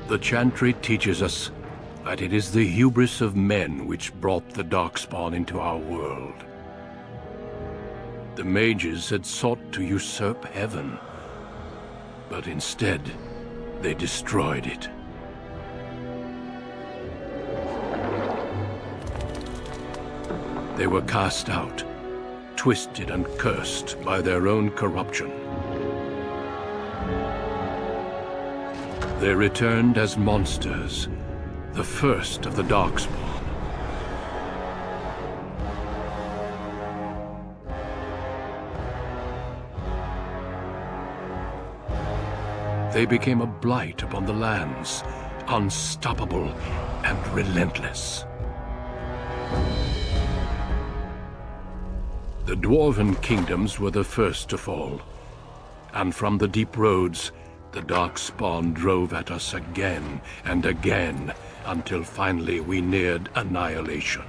The Chantry teaches us that it is the hubris of men which brought the Darkspawn into our world. The mages had sought to usurp heaven, but instead, they destroyed it. They were cast out, twisted and cursed by their own corruption. They returned as monsters, the first of the Darkspawn. They became a blight upon the lands, unstoppable and relentless. The Dwarven kingdoms were the first to fall, and from the deep roads, the Darkspawn drove at us again and again, until finally we neared annihilation.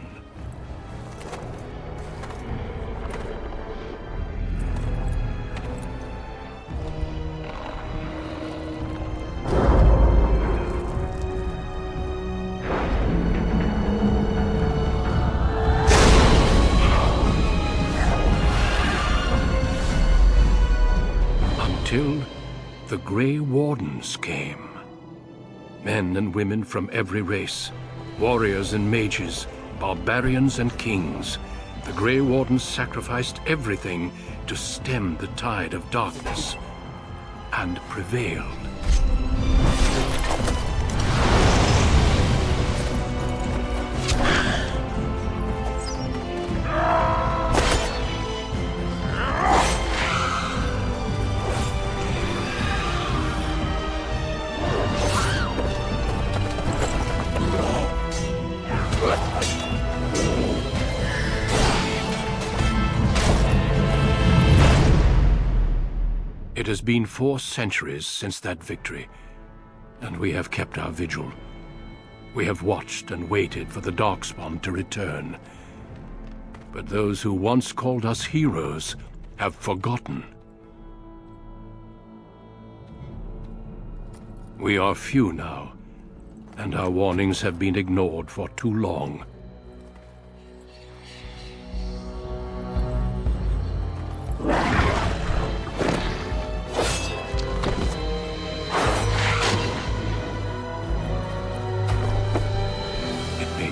Until the Grey Wardens came. Men and women from every race, warriors and mages, barbarians and kings. The Grey Wardens sacrificed everything to stem the tide of darkness, and prevailed. It has been 4 centuries since that victory, and we have kept our vigil. We have watched and waited for the Darkspawn to return. But those who once called us heroes have forgotten. We are few now, and our warnings have been ignored for too long.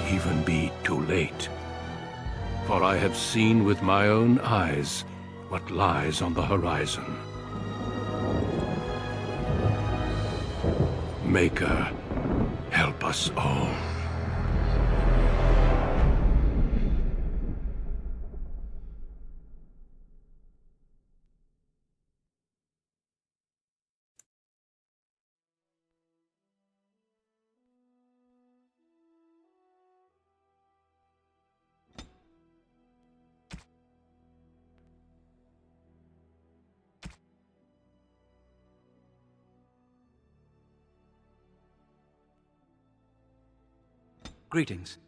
Even be too late. For I have seen with my own eyes what lies on the horizon. Maker, help us all. Greetings.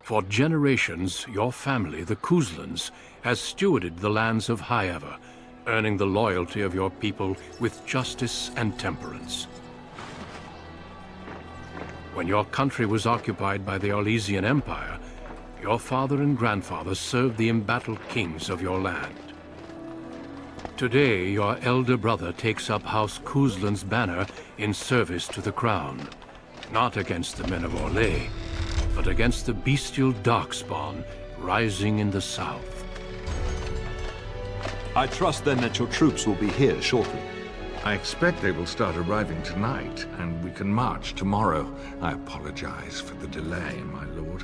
For generations, your family, the Kuzlans, has stewarded the lands of Highever, earning the loyalty of your people with justice and temperance. When your country was occupied by the Orlesian Empire, your father and grandfather served the embattled kings of your land. Today, your elder brother takes up House Kuzlan's banner in service to the crown, not against the men of Orlais, but against the bestial darkspawn rising in the south. I trust then that your troops will be here shortly. I expect they will start arriving tonight, and we can march tomorrow. I apologize for the delay, my lord.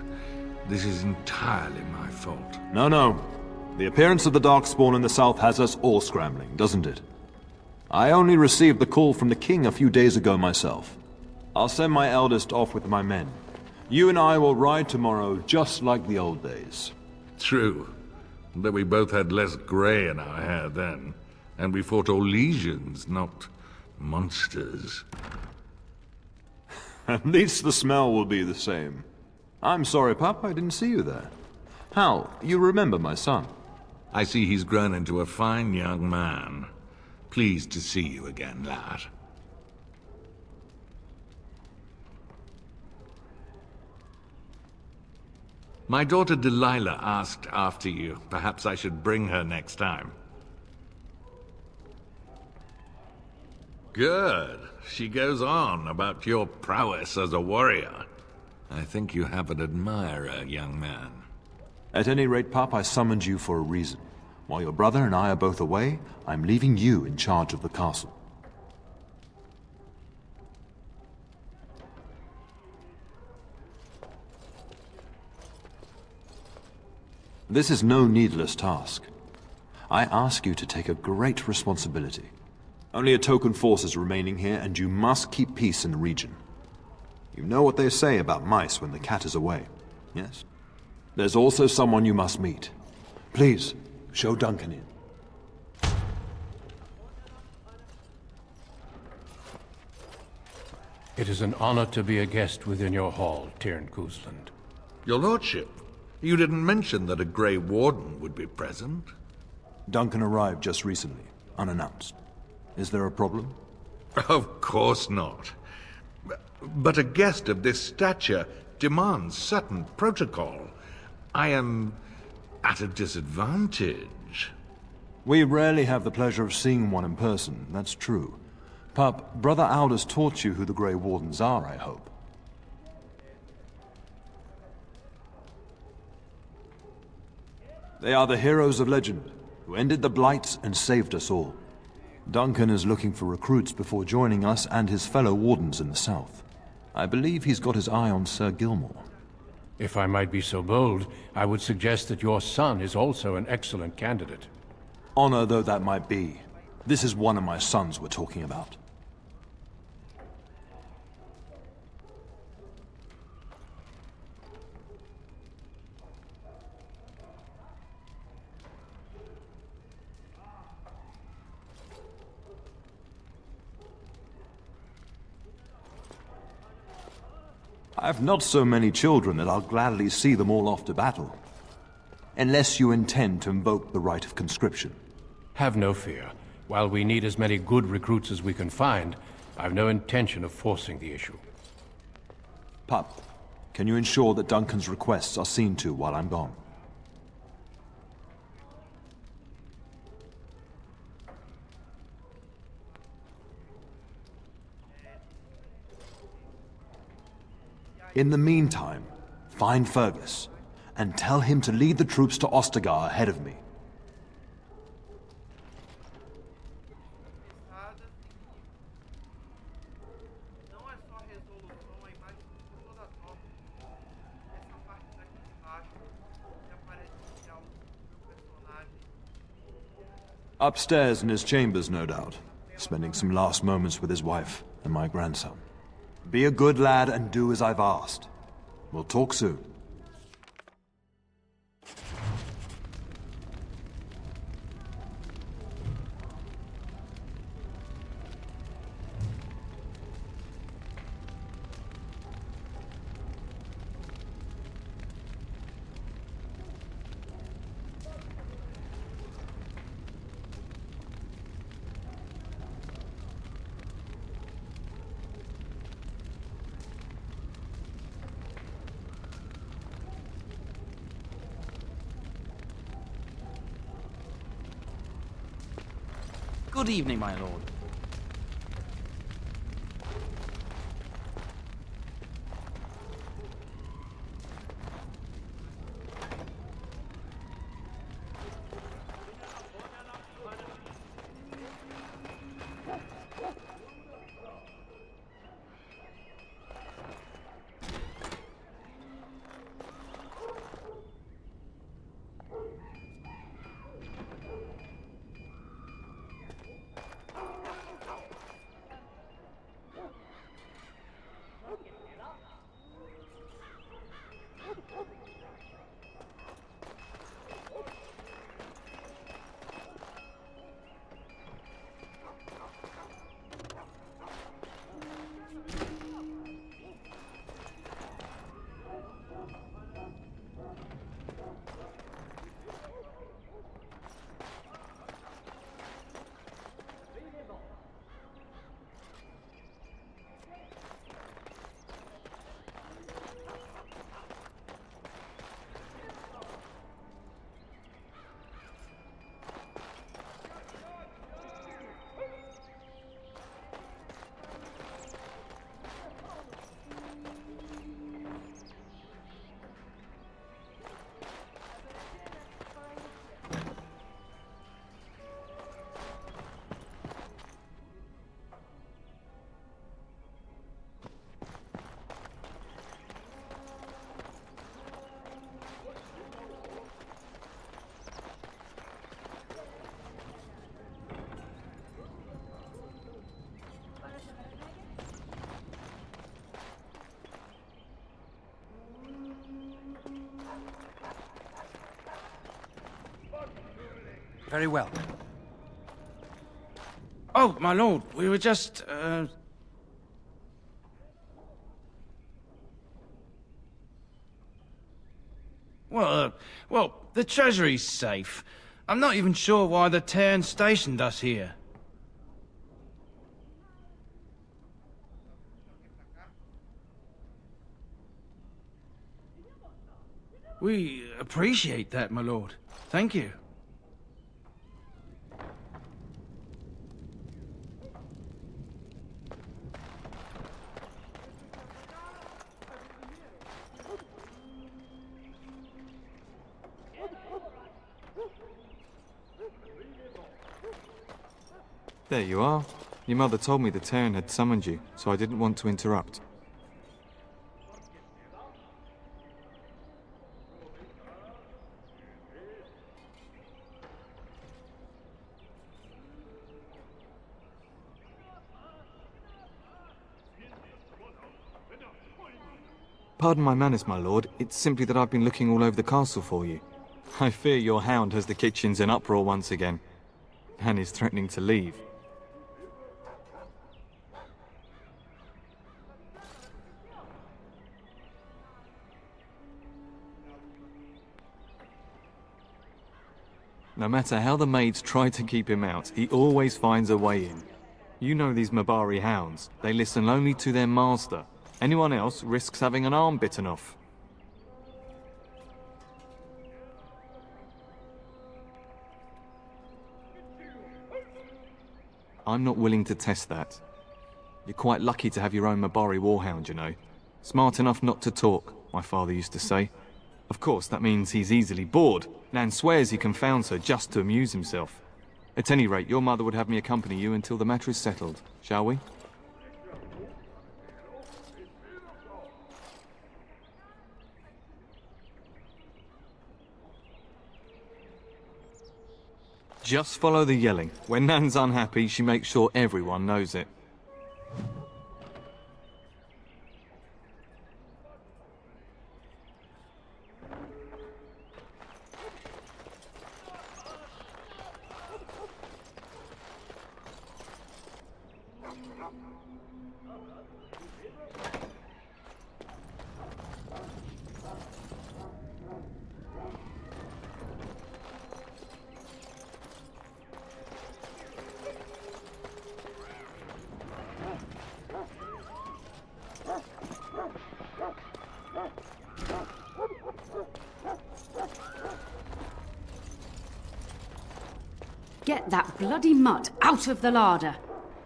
This is entirely my fault. No. The appearance of the Darkspawn in the south has us all scrambling, doesn't it? I only received the call from the king a few days ago myself. I'll send my eldest off with my men. You and I will ride tomorrow just like the old days. True. Though we both had less grey in our hair then. And we fought Orlesians, not monsters. At least the smell will be the same. I'm sorry, Pup, I didn't see you there. Hal, you remember my son? I see he's grown into a fine young man. Pleased to see you again, lad. My daughter Delilah asked after you. Perhaps I should bring her next time. Good. She goes on about your prowess as a warrior. I think you have an admirer, young man. At any rate, Pup, I summoned you for a reason. While your brother and I are both away, I'm leaving you in charge of the castle. This is no needless task. I ask you to take a great responsibility. Only a token force is remaining here, and you must keep peace in the region. You know what they say about mice when the cat is away, yes? There's also someone you must meet. Please, show Duncan in. It is an honor to be a guest within your hall, Tyrn Kuzland. Your lordship, you didn't mention that a Grey Warden would be present. Duncan arrived just recently, unannounced. Is there a problem? Of course not. But a guest of this stature demands certain protocol. I am at a disadvantage. We rarely have the pleasure of seeing one in person, that's true. Pup, Brother Aldous taught you who the Grey Wardens are, I hope. They are the heroes of legend, who ended the Blights and saved us all. Duncan is looking for recruits before joining us and his fellow Wardens in the south. I believe he's got his eye on Sir Gilmore. If I might be so bold, I would suggest that your son is also an excellent candidate. Honor though that might be, this is one of my sons we're talking about. I've not so many children that I'll gladly see them all off to battle. Unless you intend to invoke the right of conscription. Have no fear. While we need as many good recruits as we can find, I've no intention of forcing the issue. Pup, can you ensure that Duncan's requests are seen to while I'm gone? In the meantime, find Fergus, and tell him to lead the troops to Ostagar ahead of me. Upstairs in his chambers, no doubt, spending some last moments with his wife and my grandson. Be a good lad and do as I've asked. We'll talk soon. Good evening, my lord. Very well. Oh, my lord, we were just, Well, the treasury's safe. I'm not even sure why the Terran stationed us here. We appreciate that, my lord. Thank you. There you are. Your mother told me the Terran had summoned you, so I didn't want to interrupt. Pardon my manners, my lord. It's simply that I've been looking all over the castle for you. I fear your hound has the kitchens in uproar once again, and is threatening to leave. No matter how the maids try to keep him out, he always finds a way in. You know these Mabari hounds. They listen only to their master. Anyone else risks having an arm bitten off. I'm not willing to test that. You're quite lucky to have your own Mabari warhound, you know. Smart enough not to talk, my father used to say. Of course, that means he's easily bored. Nan swears he confounds her just to amuse himself. At any rate, your mother would have me accompany you until the matter is settled, shall we? Just follow the yelling. When Nan's unhappy, she makes sure everyone knows it. Get that bloody mutt out of the larder.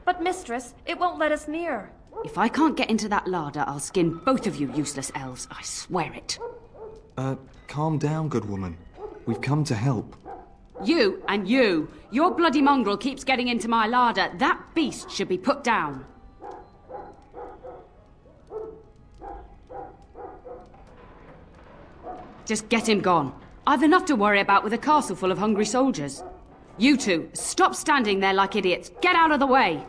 But mistress, it won't let us near. If I can't get into that larder, I'll skin both of you useless elves, I swear it. Calm down, good woman. We've come to help. You and you. Your bloody mongrel keeps getting into my larder. That beast should be put down. Just get him gone. I've enough to worry about with a castle full of hungry soldiers. You two, stop standing there like idiots. Get out of the way.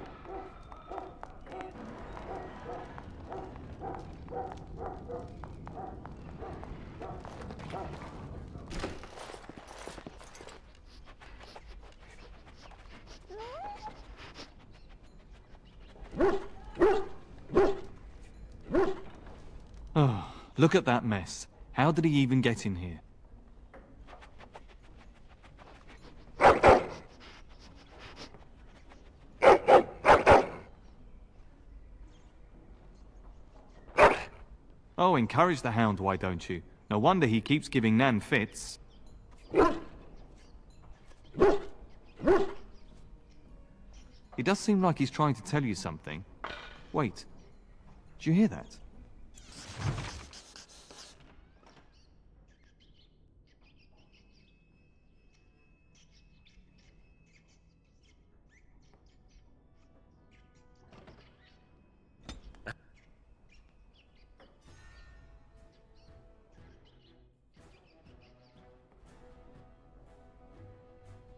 Oh, look at that mess. How did he even get in here? Oh, encourage the hound, why don't you? No wonder he keeps giving Nan fits. He does seem like he's trying to tell you something. Wait, did you hear that?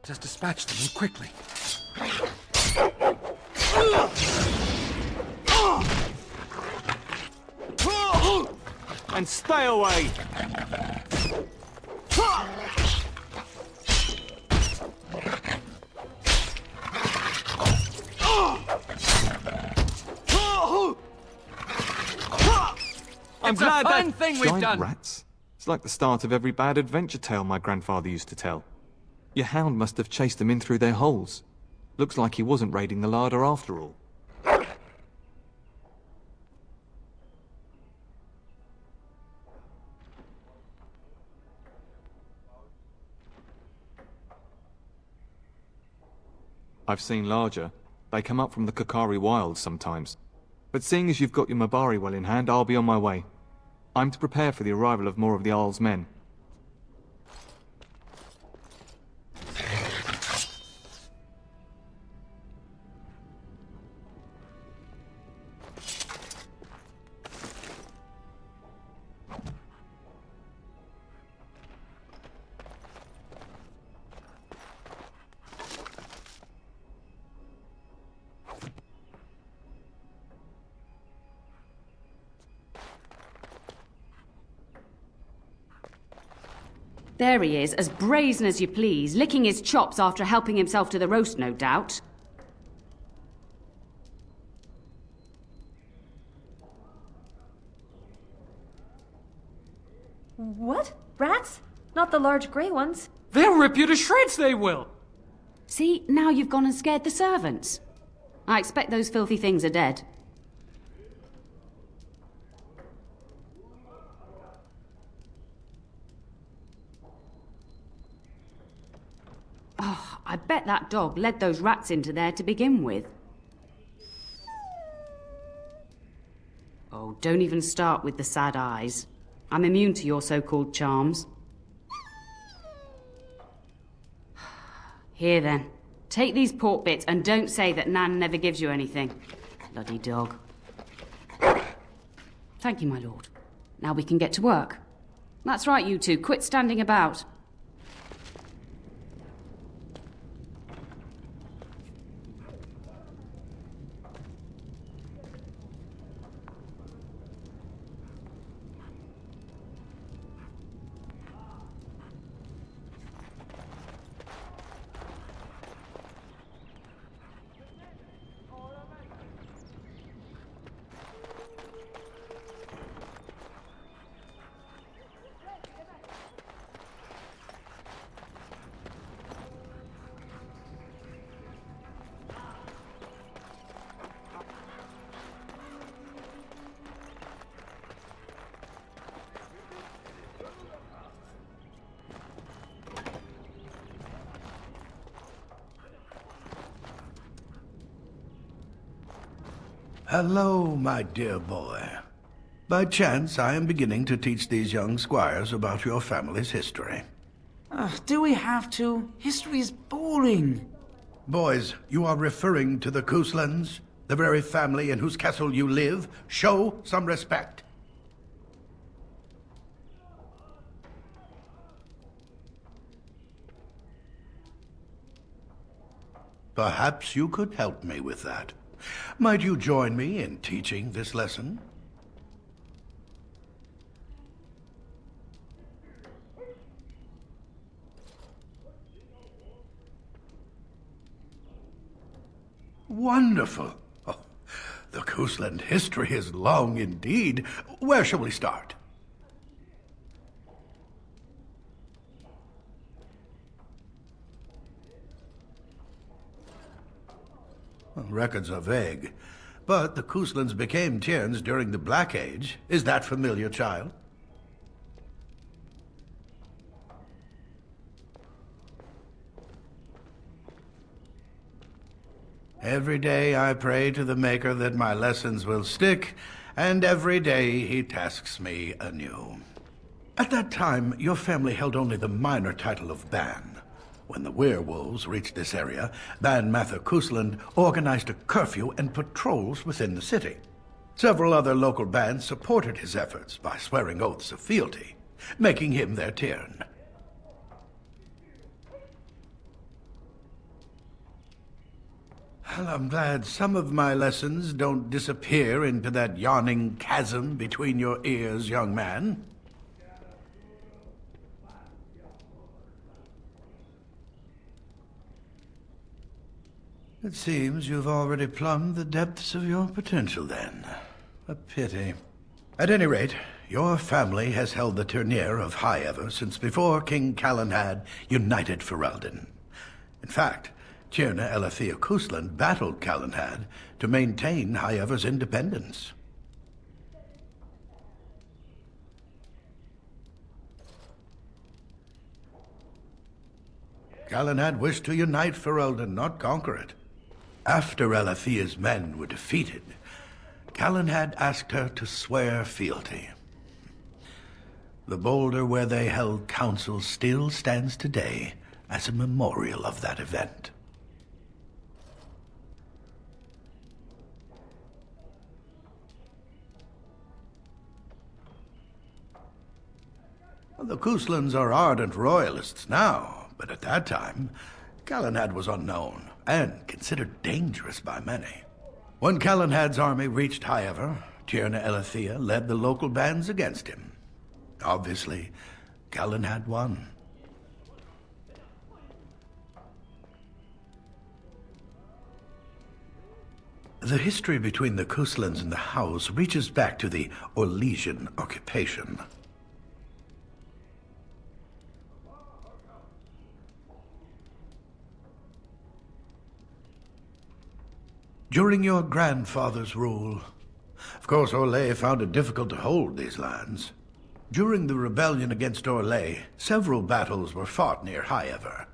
Just dispatch them quickly. And stay away! I'm glad that thing we've giant done. Rats? It's like the start of every bad adventure tale my grandfather used to tell. Your hound must have chased them in through their holes. Looks like he wasn't raiding the larder after all. I've seen larger. They come up from the Kokari wilds sometimes. But seeing as you've got your Mabari well in hand, I'll be on my way. I'm to prepare for the arrival of more of the Jarl's men. There he is, as brazen as you please, licking his chops after helping himself to the roast, no doubt. What? Rats? Not the large grey ones. They'll rip you to shreds, they will! See, now you've gone and scared the servants. I expect those filthy things are dead. Oh, I bet that dog led those rats into there to begin with. Oh, don't even start with the sad eyes. I'm immune to your so-called charms. Here then, take these pork bits and don't say that Nan never gives you anything. Bloody dog. Thank you, my lord. Now we can get to work. That's right, you two. Quit standing about. Hello, my dear boy. By chance, I am beginning to teach these young squires about your family's history. Do we have to? History is boring. Boys, you are referring to the Couslands, the very family in whose castle you live. Show some respect. Perhaps you could help me with that. Might you join me in teaching this lesson? Wonderful. Oh, the Cousland history is long indeed. Where shall we start? Well, records are vague, but the Couslands became Tierns during the Black Age. Is that familiar, child? Every day I pray to the Maker that my lessons will stick, and every day he tasks me anew. At that time, your family held only the minor title of Ban. When the werewolves reached this area, Ban Mather Cousland organized a curfew and patrols within the city. Several other local bands supported his efforts by swearing oaths of fealty, making him their Tiern. Well, I'm glad some of my lessons don't disappear into that yawning chasm between your ears, young man. It seems you've already plumbed the depths of your potential, then. A pity. At any rate, your family has held the tournure of High Ever since before King Calenhad united Ferelden. In fact, Tierna Elethea Cousland battled Calenhad to maintain High Ever's independence. Calenhad wished to unite Ferelden, not conquer it. After Elethea's men were defeated, Calenhad asked her to swear fealty. The boulder where they held council still stands today as a memorial of that event. The Couslands are ardent royalists now, but at that time, Calenhad was unknown and considered dangerous by many. When Calenhad's army reached High Ever, Tierna Elethea led the local bands against him. Obviously, Calenhad won. The history between the Couslands and the House reaches back to the Orlesian occupation. During your grandfather's rule, of course, Orlais found it difficult to hold these lands. During the rebellion against Orlais, several battles were fought near High Ever.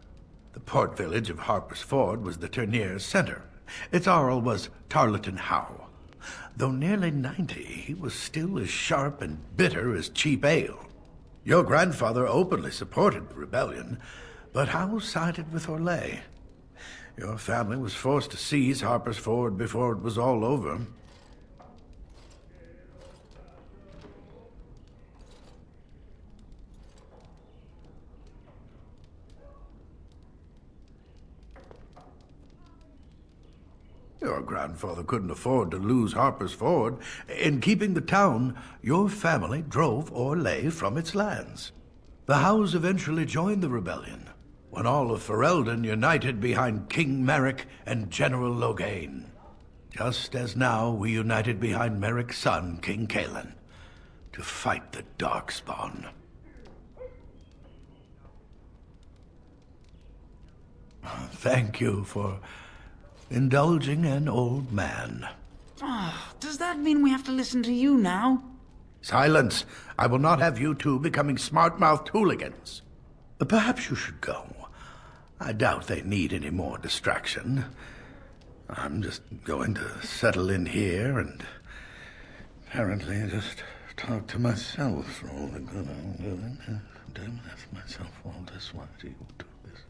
The port village of Harper's Ford was the tourneur's center. Its Jarl was Tarleton Howe. Though nearly 90, he was still as sharp and bitter as cheap ale. Your grandfather openly supported the rebellion, but Howe sided with Orlais. Your family was forced to seize Harper's Ford before it was all over. Your grandfather couldn't afford to lose Harper's Ford. In keeping the town, your family drove Orlais from its lands. The Howes eventually joined the rebellion, when all of Ferelden united behind King Merrick and General Loghain. Just as now we united behind Merrick's son, King Cailan, to fight the Darkspawn. Thank you for indulging an old man. Does that mean we have to listen to you now? Silence! I will not have you two becoming smart-mouthed hooligans. Perhaps you should go. I doubt they need any more distraction. I'm just going to settle in here and apparently just talk to myself for all the good I'm doing. Don't ask myself all this, why do you do this?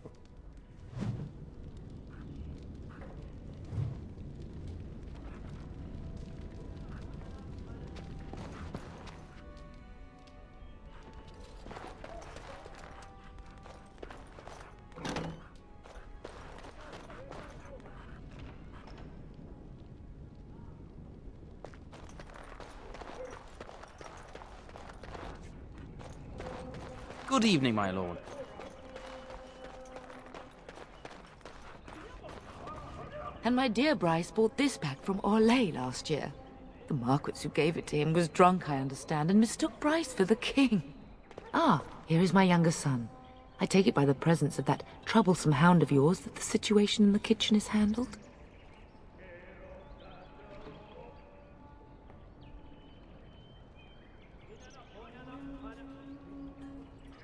Good evening, my lord. And my dear Bryce bought this back from Orlais last year. The Marquis who gave it to him was drunk, I understand, and mistook Bryce for the king. Ah, here is my younger son. I take it by the presence of that troublesome hound of yours that the situation in the kitchen is handled?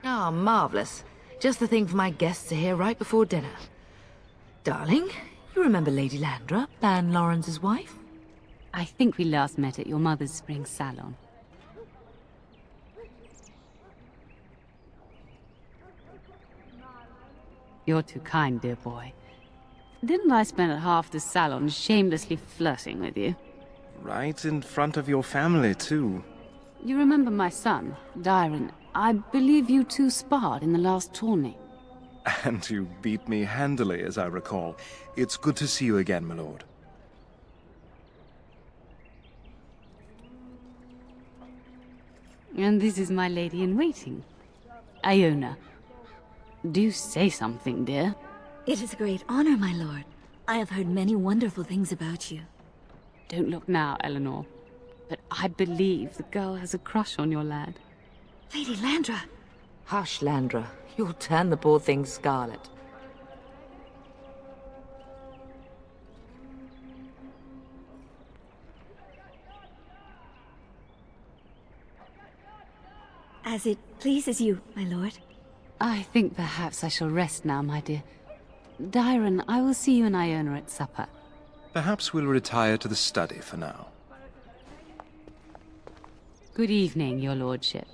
Ah, marvelous. Just the thing for my guests to hear right before dinner. Darling, you remember Lady Landra, Ban Lawrence's wife? I think we last met at your mother's spring salon. You're too kind, dear boy. Didn't I spend half the salon shamelessly flirting with you? Right in front of your family, too. You remember my son, Dyron. I believe you two sparred in the last tourney. And you beat me handily, as I recall. It's good to see you again, my lord. And this is my lady-in-waiting, Iona. Do say something, dear. It is a great honor, my lord. I have heard many wonderful things about you. Don't look now, Eleanor. But I believe the girl has a crush on your lad. Lady Landra! Hush, Landra. You'll turn the poor thing scarlet. As it pleases you, my lord. I think perhaps I shall rest now, my dear. Dyron, I will see you and Iona at supper. Perhaps we'll retire to the study for now. Good evening, your lordship.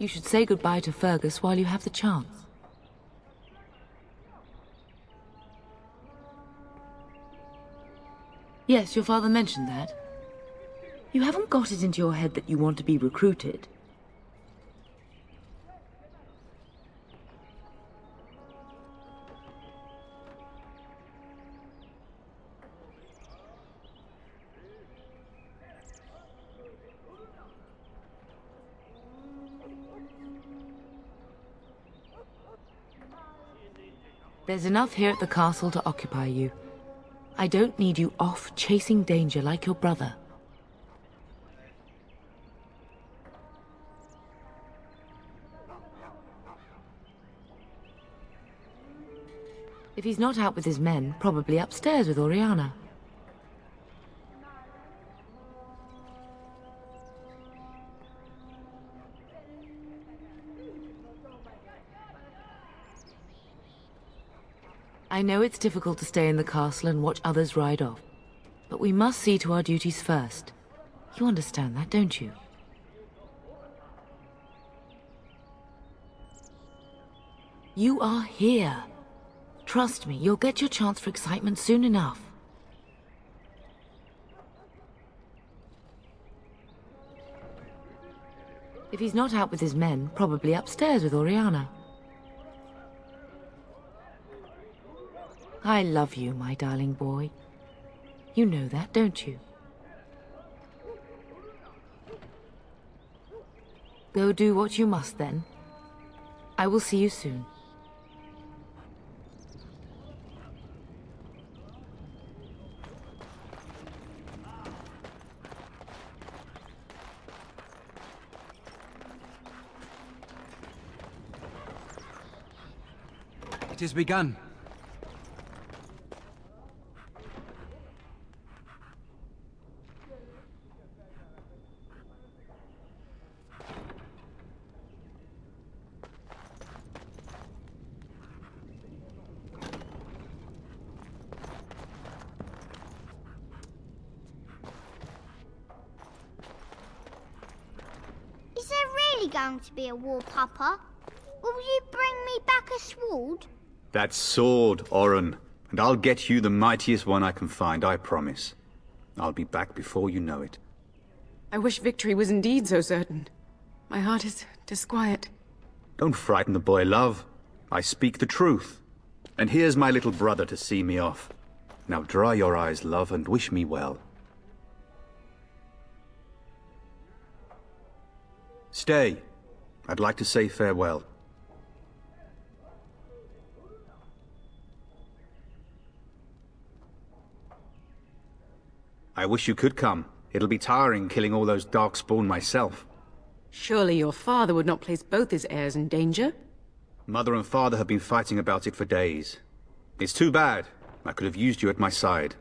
You should say goodbye to Fergus while you have the chance. Yes, your father mentioned that. You haven't got it into your head that you want to be recruited. There's enough here at the castle to occupy you. I don't need you off chasing danger like your brother. If he's not out with his men, probably upstairs with Oriana. I know it's difficult to stay in the castle and watch others ride off, but we must see to our duties first. You understand that, don't you? You are here. Trust me, you'll get your chance for excitement soon enough. If he's not out with his men, probably upstairs with Oriana. I love you, my darling boy. You know that, don't you? Go do what you must, then. I will see you soon. It has begun. Is there really going to be a war, Papa? Will you bring me back a sword? That sword, Oren. And I'll get you the mightiest one I can find, I promise. I'll be back before you know it. I wish victory was indeed so certain. My heart is disquiet. Don't frighten the boy, love. I speak the truth. And here's my little brother to see me off. Now dry your eyes, love, and wish me well. Stay. I'd like to say farewell. I wish you could come. It'll be tiring killing all those darkspawn myself. Surely your father would not place both his heirs in danger? Mother and father have been fighting about it for days. It's too bad. I could have used you at my side.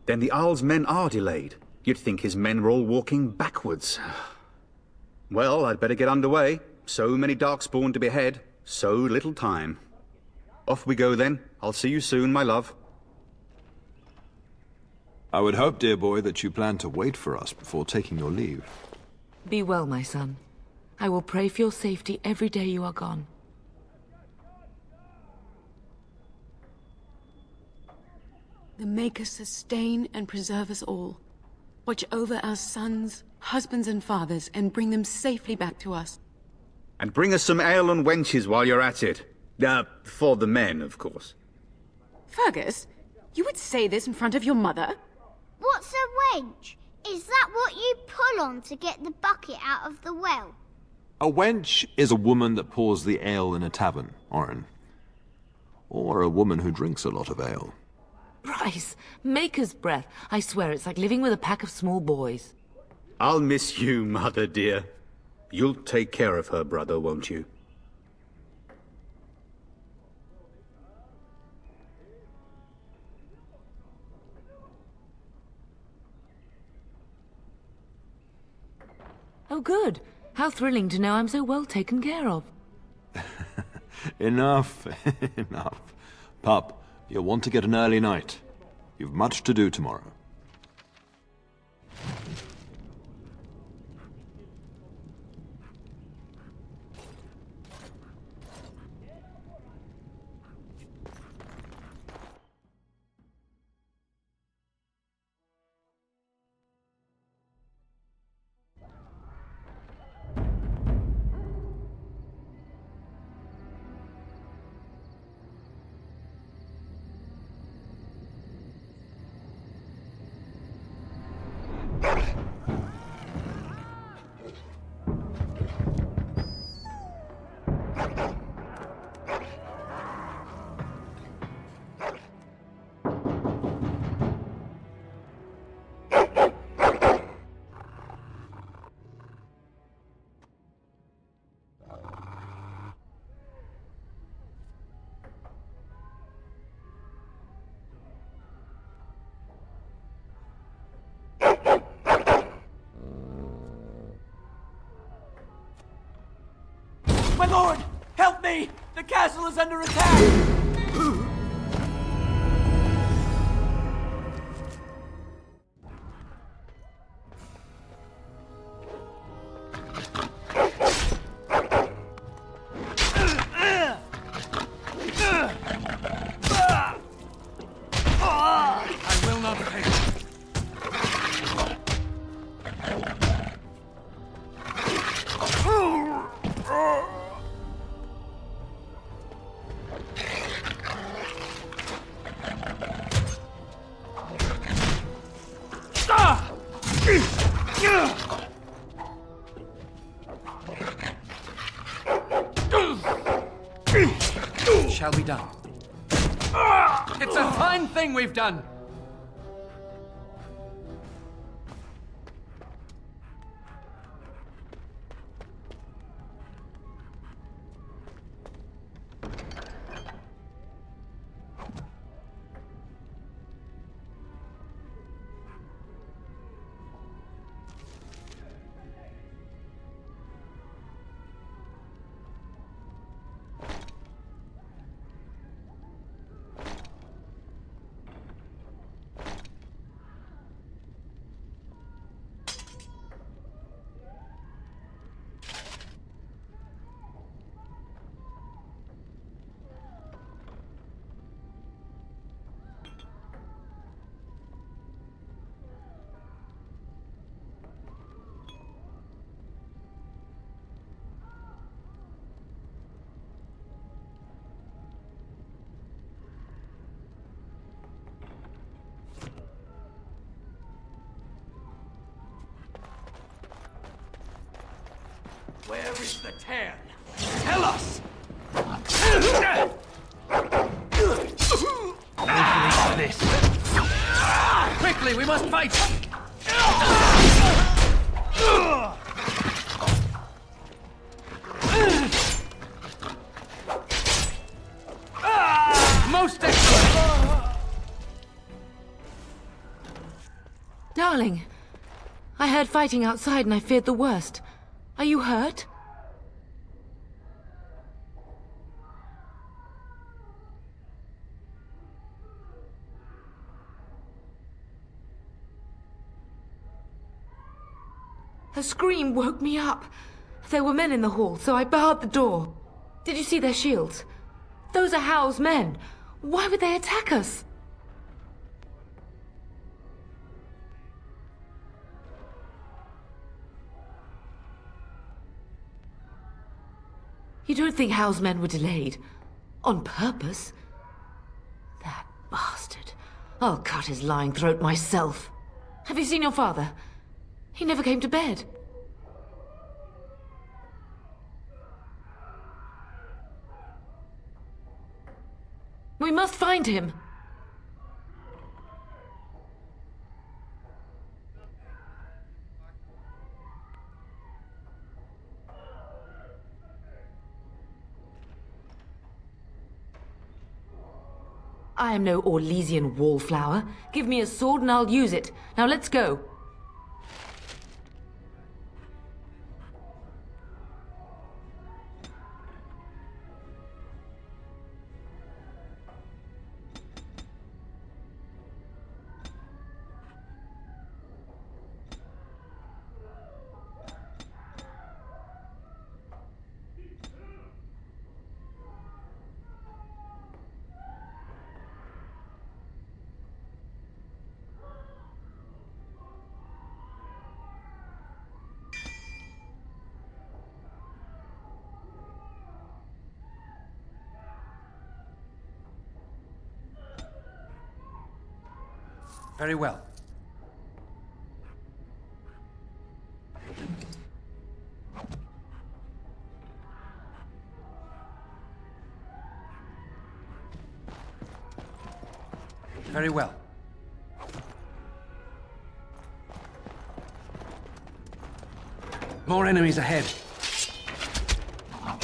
Then the Arl's men are delayed. You'd think his men were all walking backwards. Well, I'd better get underway. So many darkspawn to behead, so little time. Off we go then. I'll see you soon, my love. I would hope, dear boy, that you plan to wait for us before taking your leave. Be well, my son. I will pray for your safety every day you are gone. The Maker sustain and preserve us all. Watch over our sons, husbands and fathers, and bring them safely back to us. And bring us some ale and wenches while you're at it. For the men, of course. Fergus, you would say this in front of your mother? What's a wench? Is that what you pull on to get the bucket out of the well? A wench is a woman that pours the ale in a tavern, Oren. Or a woman who drinks a lot of ale. Bryce, Maker's breath. I swear it's like living with a pack of small boys. I'll miss you, mother dear. You'll take care of her, brother, won't you? Oh, good. How thrilling to know I'm so well taken care of. Enough, enough. Pup, you'll want to get an early night. You've much to do tomorrow. My lord! Help me! The castle is under attack! Shall be done. It's a fine thing we've done. Where is the Cairn? Tell us! For this. Quickly, we must fight! Most excellent! Darling, I heard fighting outside and I feared the worst. Are you hurt? Her scream woke me up. There were men in the hall, so I barred the door. Did you see their shields? Those are Howe's men. Why would they attack us? You don't think Howe's men were delayed? On purpose? That bastard. I'll cut his lying throat myself. Have you seen your father? He never came to bed. We must find him. I am no Orlesian wallflower. Give me a sword and I'll use it. Now let's go. Very well. Very well. More enemies ahead.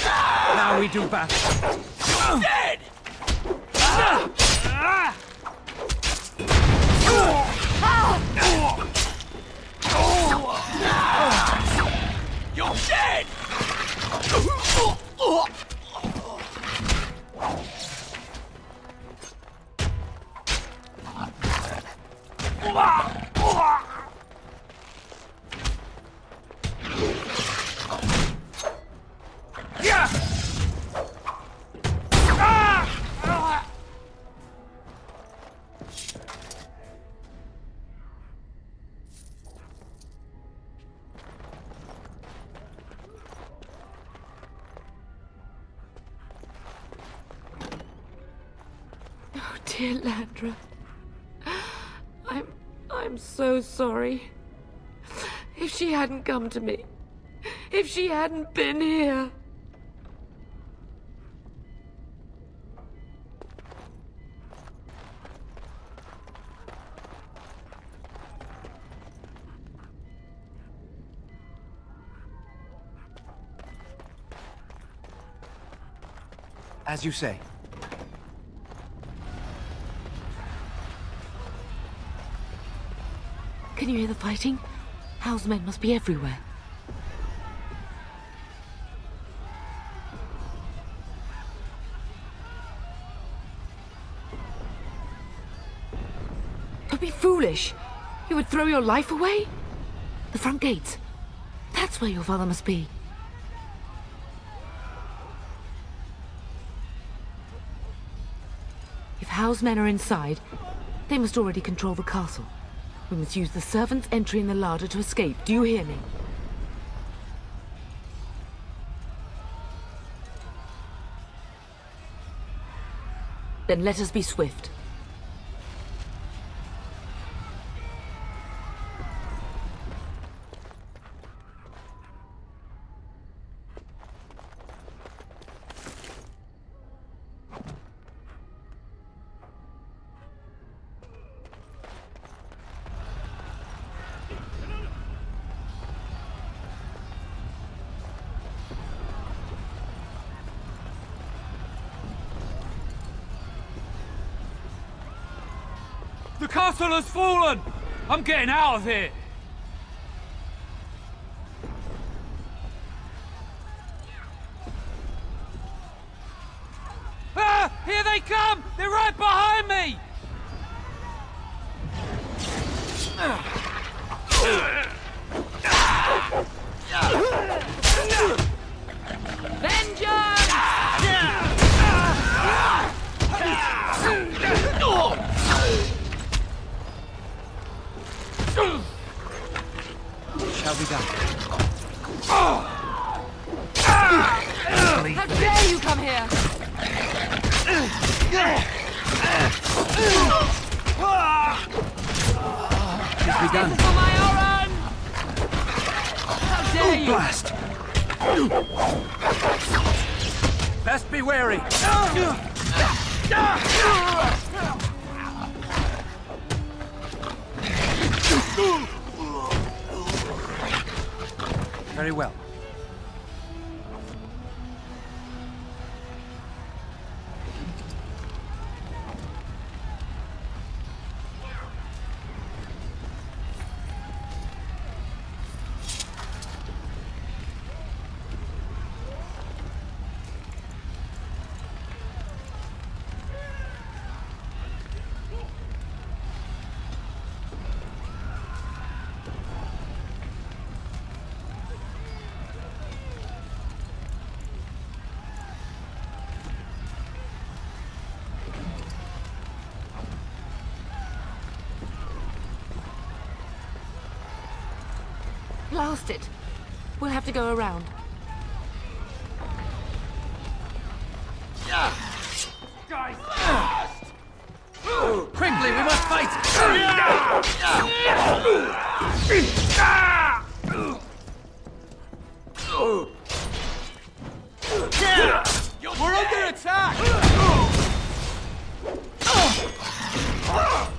Now we do battle. Dead! You're dead! Dear Landra, I'm so sorry. If If she hadn't come to me. If she hadn't been here. As you say. Can you hear the fighting? Hal's men must be everywhere. Don't be foolish. You would throw your life away? The front gates. That's where your father must be. If Hal's men are inside, they must already control the castle. We must use the servants' entry in the larder to escape. Do you hear me? Then let us be swift. The castle has fallen! I'm getting out of here! Ah! Here they come! They're right behind me! Shall be done. How dare you come here! It's begun. This is for my Oran! How dare you! Blast! Best be wary. Very well. Blast it. We'll have to go around. Guys! Quickly, we must fight! We're under attack!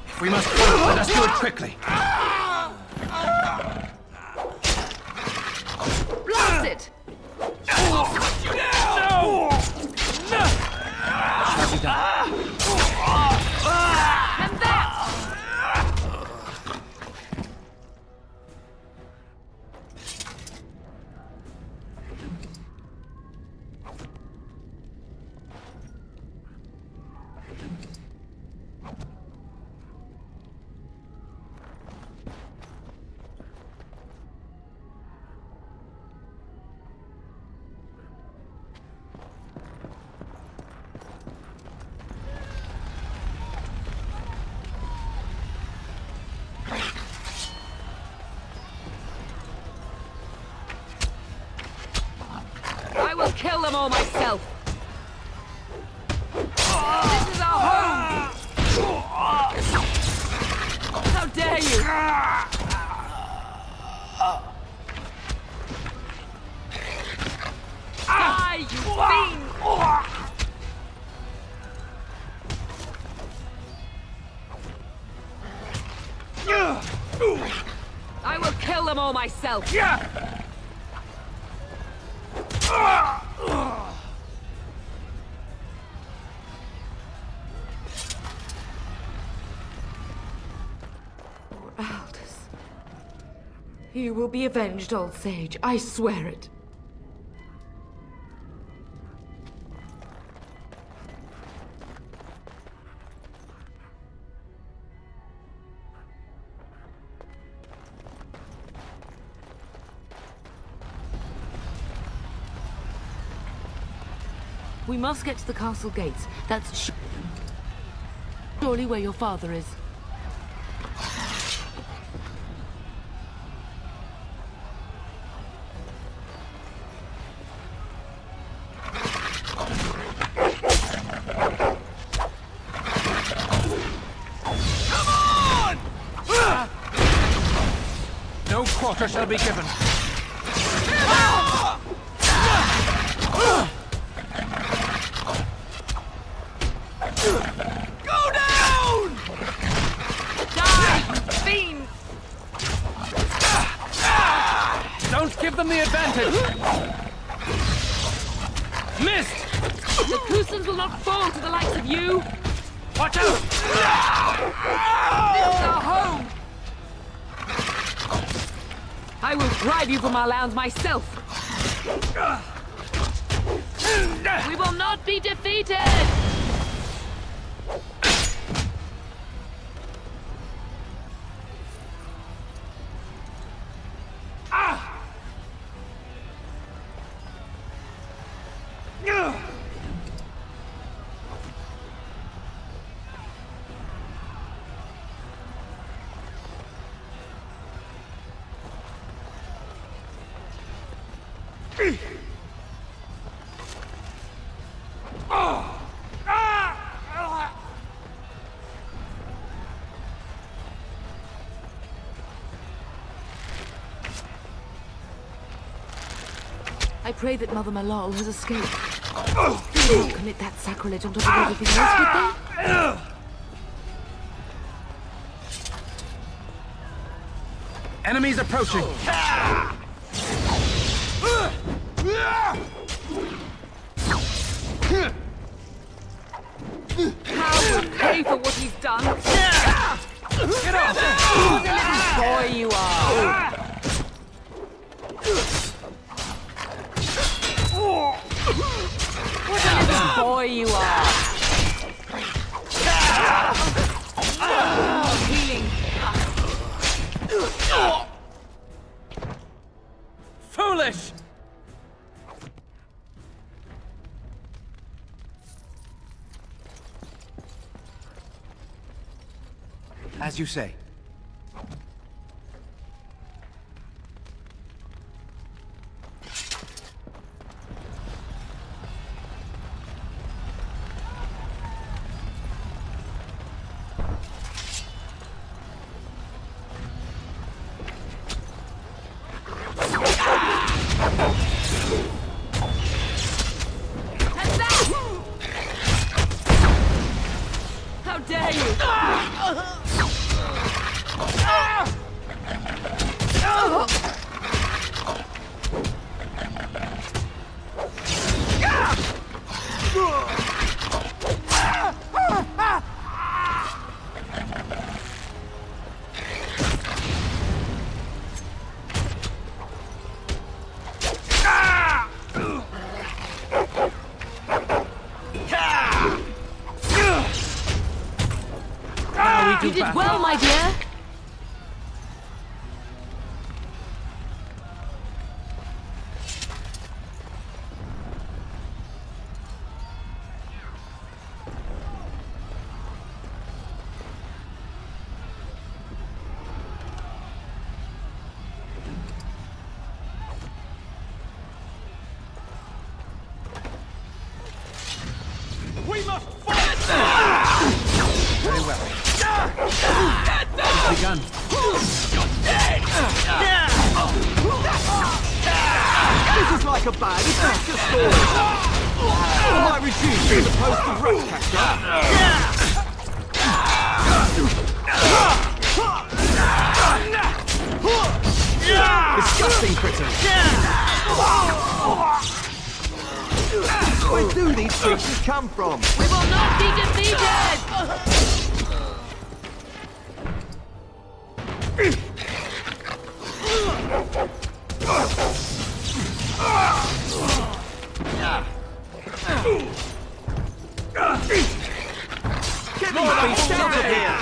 If we must fight, let us do it quickly. Blast it! Shall be done. And that! I will kill them all myself. This is our home. How dare you? kill them all myself! Aldous. You will be avenged, old sage. I swear it. We must get to the castle gates. That's surely where your father is. Come on! No quarter shall be given. Go down! Die, fiend! Don't give them the advantage! Missed! The Cousins will not fall to the likes of you! Watch out! This is our home! I will drive you from our lands myself! We will not be defeated! I pray that Mother Malal has escaped. They won't commit that sacrilege on top of everything else, would they? Enemies approaching! Hal will pay for what he's done! Get off! What a little boy you are! What a little boy you are! Healing! Foolish! As you say. How dare you! You did well, my dear. We must fight! Very well. It's begun. This is like a bad adventure story. My regime is opposed to rat catcher. disgusting critters! Where do these creatures come from? We will not be defeated! Get these beasts out of here!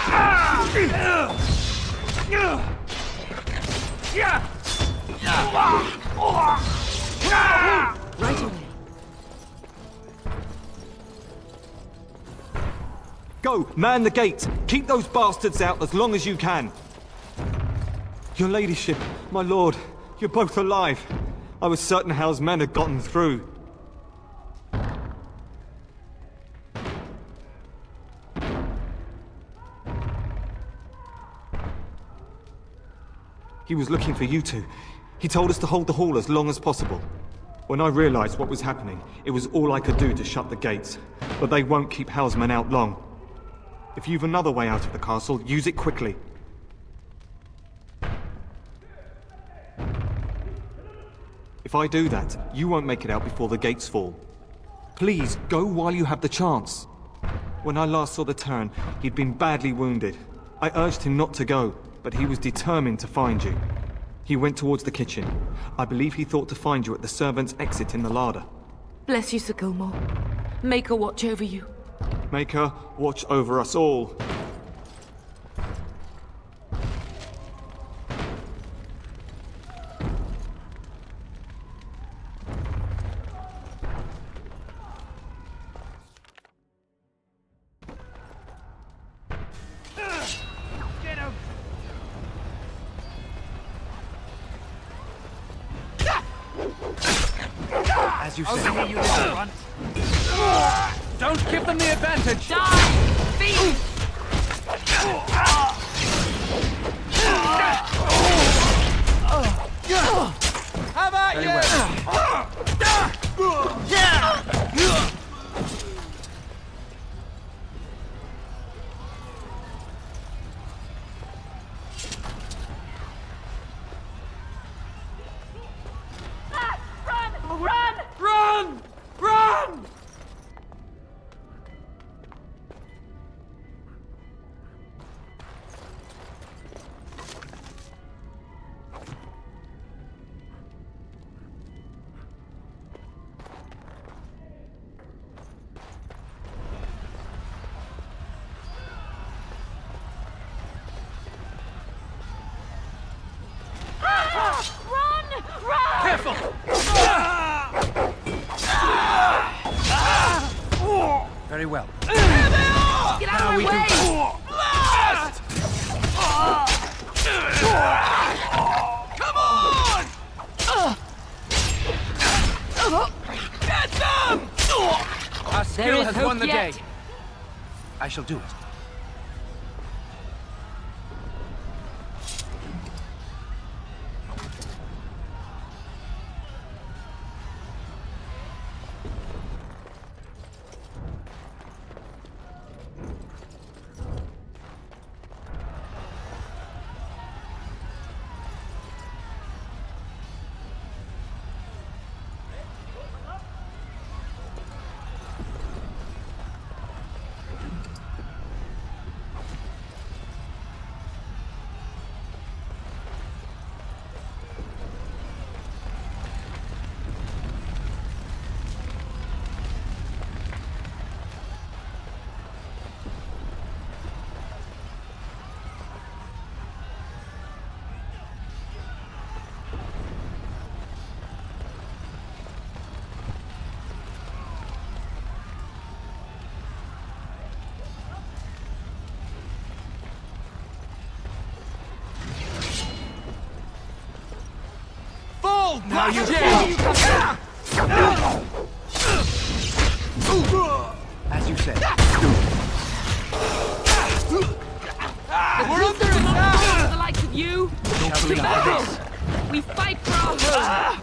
Right away. Go, man the gate! Keep those bastards out as long as you can! Your ladyship, my lord, you're both alive. I was certain Hal's men had gotten through. He was looking for you two. He told us to hold the hall as long as possible. When I realized what was happening, it was all I could do to shut the gates. But they won't keep Hal's men out long. If you've another way out of the castle, use it quickly. If I do that, you won't make it out before the gates fall. Please, go while you have the chance. When I last saw the Terran, he'd been badly wounded. I urged him not to go, but he was determined to find you. He went towards the kitchen. I believe he thought to find you at the servants' exit in the larder. Bless you, Sir Gilmore. Make her watch over you. Make her watch over us all. As you say, you little runt. Don't give them the advantage! Die! Thief! How about Very you? Run! Run! Run! Careful! Very well. Get out of my way! Blast! Come on! Get them! Our skill has won the day. I shall do it. Now you dare! As you say. We're under attack! The likes of you! To battle! We fight for our home!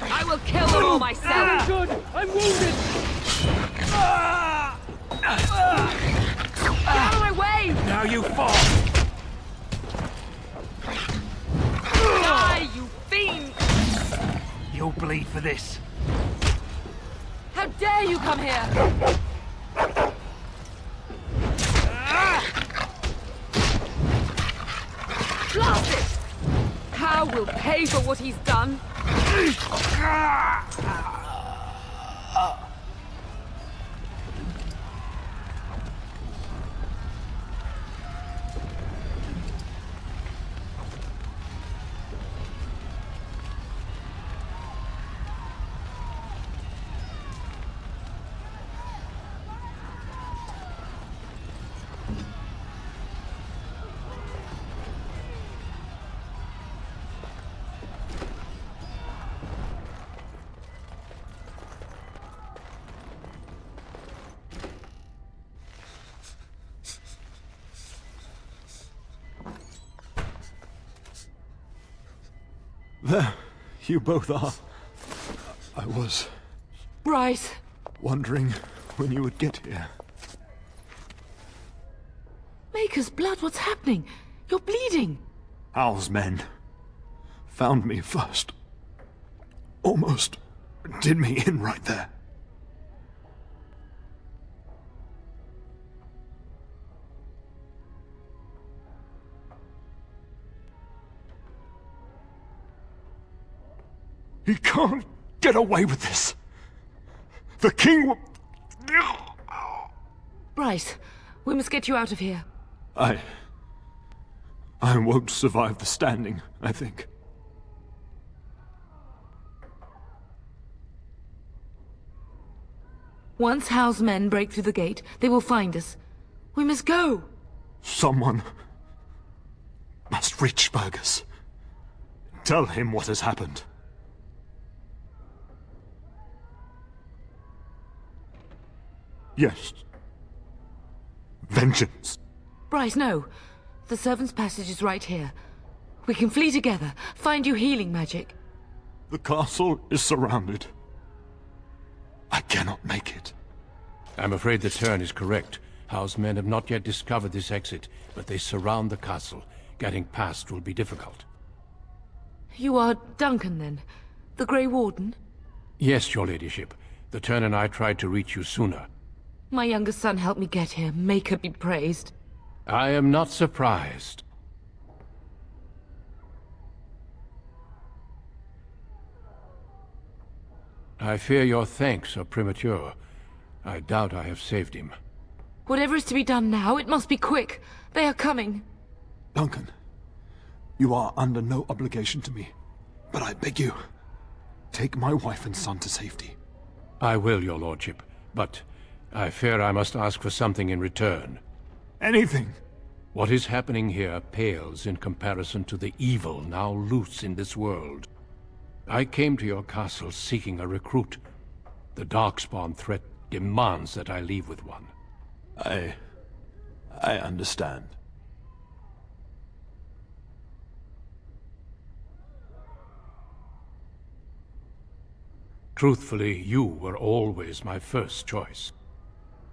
I will kill them all myself! Good! I'm wounded! Get out of my way! Now you fall! Die, you fiend! You'll bleed for this. How dare you come here! Blast it! Hal will pay for what he's done. There, you both are. I was Bryce! wondering when you would get here. Maker's blood, what's happening? You're bleeding! Hal's men found me first. Almost did me in right there. He can't get away with this. The king will... Bryce, we must get you out of here. I won't survive the standing, I think. Once Hal's men break through the gate, they will find us. We must go! Someone must reach Fergus. Tell him what has happened. Yes. Vengeance. Bryce, no. The servant's passage is right here. We can flee together, find you healing magic. The castle is surrounded. I cannot make it. I'm afraid the turn is correct. Howe's men have not yet discovered this exit, but they surround the castle. Getting past will be difficult. You are Duncan, then? The Grey Warden? Yes, your ladyship. The turn and I tried to reach you sooner. My younger son helped me get here. Maker be praised. I am not surprised. I fear your thanks are premature. I doubt I have saved him. Whatever is to be done now, it must be quick. They are coming. Duncan, you are under no obligation to me. But I beg you, take my wife and son to safety. I will, your lordship, but I fear I must ask for something in return. Anything. What is happening here pales in comparison to the evil now loose in this world. I came to your castle seeking a recruit. The Darkspawn threat demands that I leave with one. I understand. Truthfully, you were always my first choice.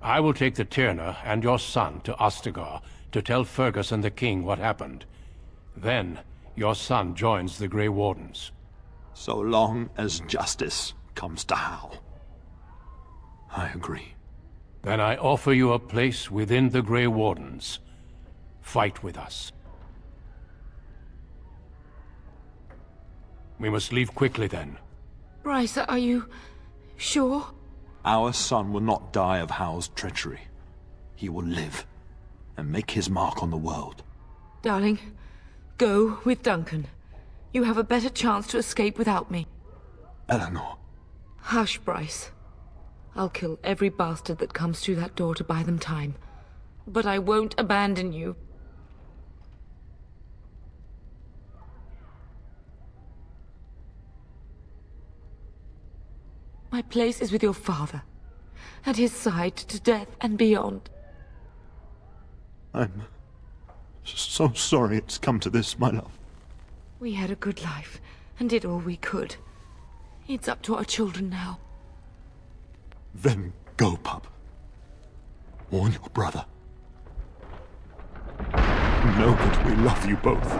I will take the Tyrna and your son to Ostagar to tell Fergus and the king what happened. Then, your son joins the Grey Wardens. So long as justice comes to Hal. I agree. Then I offer you a place within the Grey Wardens. Fight with us. We must leave quickly then. Bryce, are you sure? Our son will not die of Hal's treachery. He will live and make his mark on the world. Darling, go with Duncan. You have a better chance to escape without me. Eleanor. Hush, Bryce. I'll kill every bastard that comes through that door to buy them time. But I won't abandon you. My place is with your father. At his side to death and beyond. I'm so sorry it's come to this, my love. We had a good life, and did all we could. It's up to our children now. Then go, pup. Warn your brother. know that we love you both.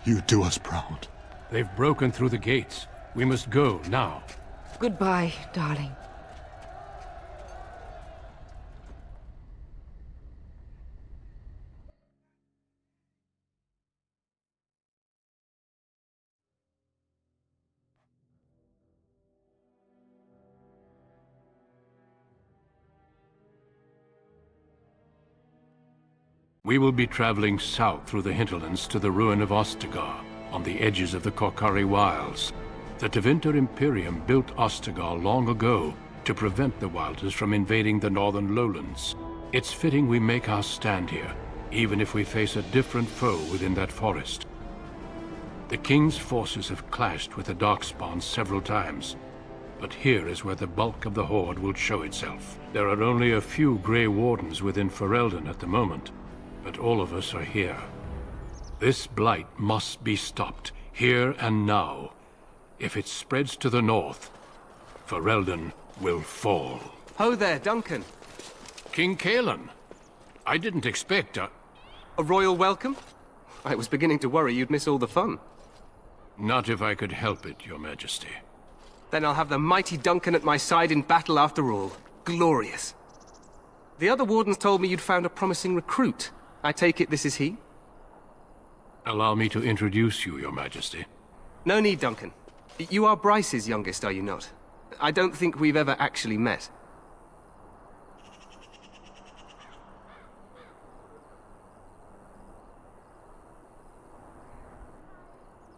You do us proud. They've broken through the gates. We must go now. Goodbye, darling. We will be traveling south through the hinterlands to the ruin of Ostagar, on the edges of the Korkari Wilds. The Tevinter Imperium built Ostagar long ago to prevent the Wilders from invading the northern lowlands. It's fitting we make our stand here, even if we face a different foe within that forest. The King's forces have clashed with the Darkspawn several times, but here is where the bulk of the Horde will show itself. There are only a few Grey Wardens within Ferelden at the moment, but all of us are here. This blight must be stopped, here and now. If it spreads to the north, Ferelden will fall. Ho there, Duncan. King Kaelan. I didn't expect a royal welcome? I was beginning to worry you'd miss all the fun. Not if I could help it, Your Majesty. Then I'll have the mighty Duncan at my side in battle after all. Glorious. The other wardens told me you'd found a promising recruit. I take it this is he? Allow me to introduce you, Your Majesty. No need, Duncan. You are Bryce's youngest, are you not? I don't think we've ever actually met.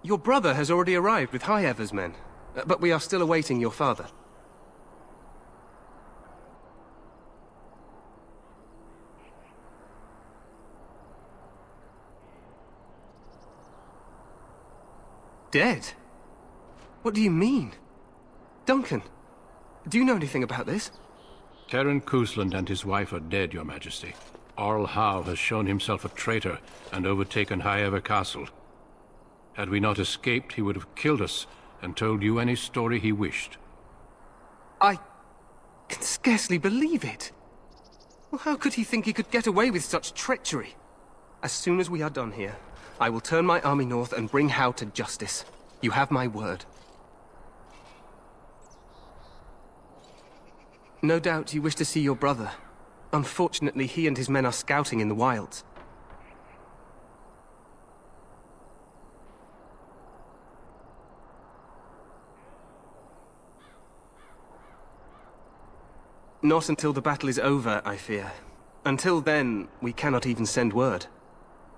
Your brother has already arrived with High Ever's men, but we are still awaiting your father. Dead? What do you mean? Duncan, do you know anything about this? Terran Cousland and his wife are dead, Your Majesty. Arl Howe has shown himself a traitor and overtaken High Ever Castle. Had we not escaped, he would have killed us and told you any story he wished. I can scarcely believe it. Well, how could he think he could get away with such treachery? As soon as we are done here, I will turn my army north and bring Howe to justice. You have my word. No doubt you wish to see your brother. Unfortunately, he and his men are scouting in the wilds. Not until the battle is over, I fear. Until then, we cannot even send word.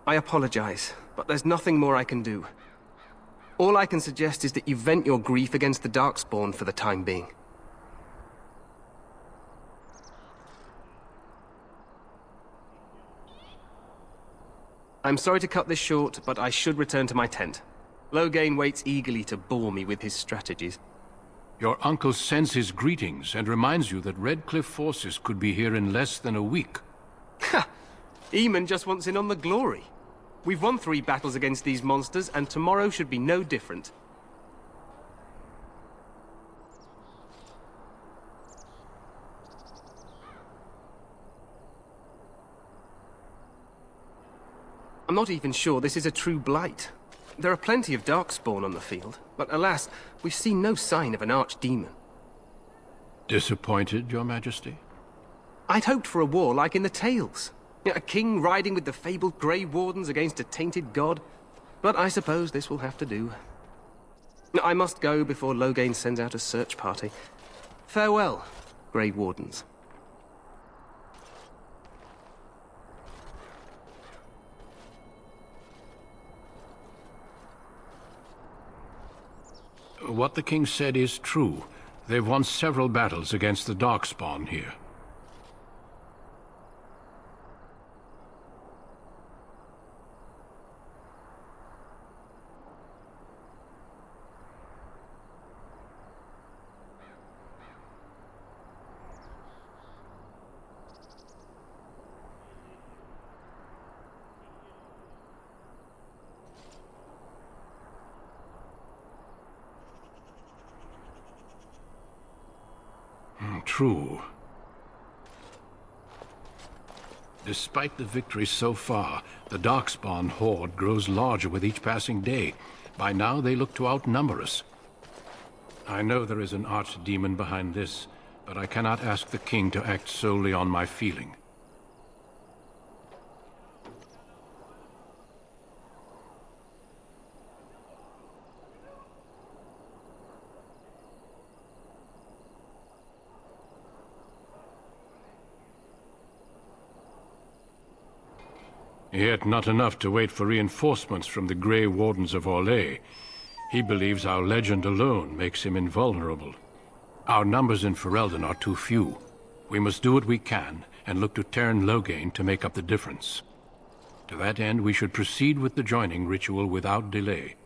I apologize, but there's nothing more I can do. All I can suggest is that you vent your grief against the Darkspawn for the time being. I'm sorry to cut this short, but I should return to my tent. Loghain waits eagerly to bore me with his strategies. Your uncle sends his greetings and reminds you that Redcliffe forces could be here in less than a week. Ha! Eamon just wants in on the glory. We've won 3 battles against these monsters, and tomorrow should be no different. I'm not even sure this is a true blight. There are plenty of Darkspawn on the field, but alas, we've seen no sign of an archdemon. Disappointed, Your Majesty? I'd hoped for a war like in the tales. A king riding with the fabled Grey Wardens against a tainted god. But I suppose this will have to do. I must go before Loghain sends out a search party. Farewell, Grey Wardens. What the king said is true. They've won several battles against the Darkspawn here. True. Despite the victory so far, the Darkspawn horde grows larger with each passing day. By now, they look to outnumber us. I know there is an archdemon behind this, but I cannot ask the king to act solely on my feeling. Yet not enough to wait for reinforcements from the Grey Wardens of Orlais. He believes our legend alone makes him invulnerable. Our numbers in Ferelden are too few. We must do what we can, and look to Teyrn Loghain to make up the difference. To that end, we should proceed with the joining ritual without delay.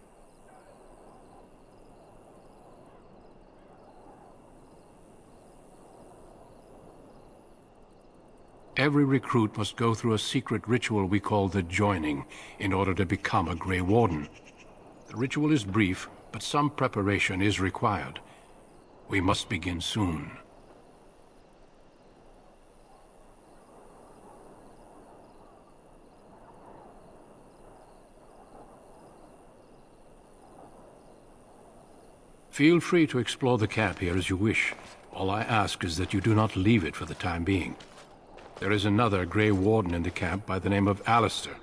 Every recruit must go through a secret ritual we call the Joining in order to become a Grey Warden. The ritual is brief, but some preparation is required. We must begin soon. Feel free to explore the camp here as you wish. All I ask is that you do not leave it for the time being. There is another Grey Warden in the camp by the name of Alistair.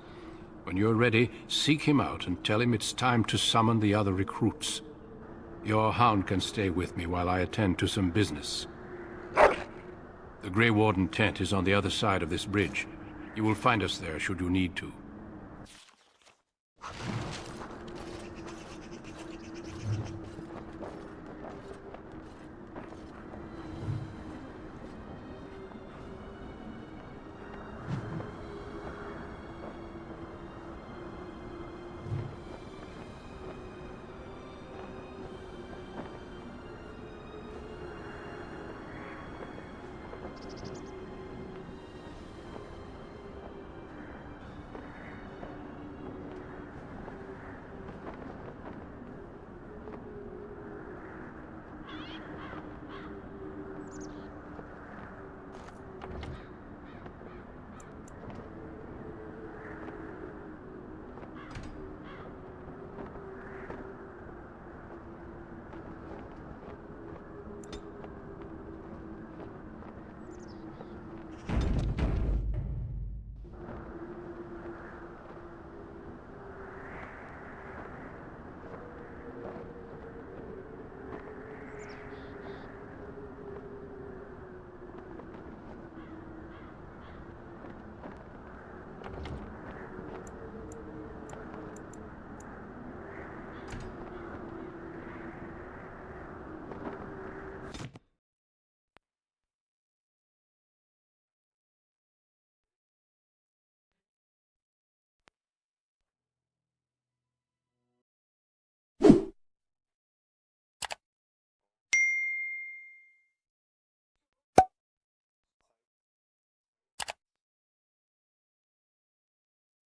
When you're ready, seek him out and tell him it's time to summon the other recruits. Your hound can stay with me while I attend to some business. The Grey Warden tent is on the other side of this bridge. You will find us there should you need to.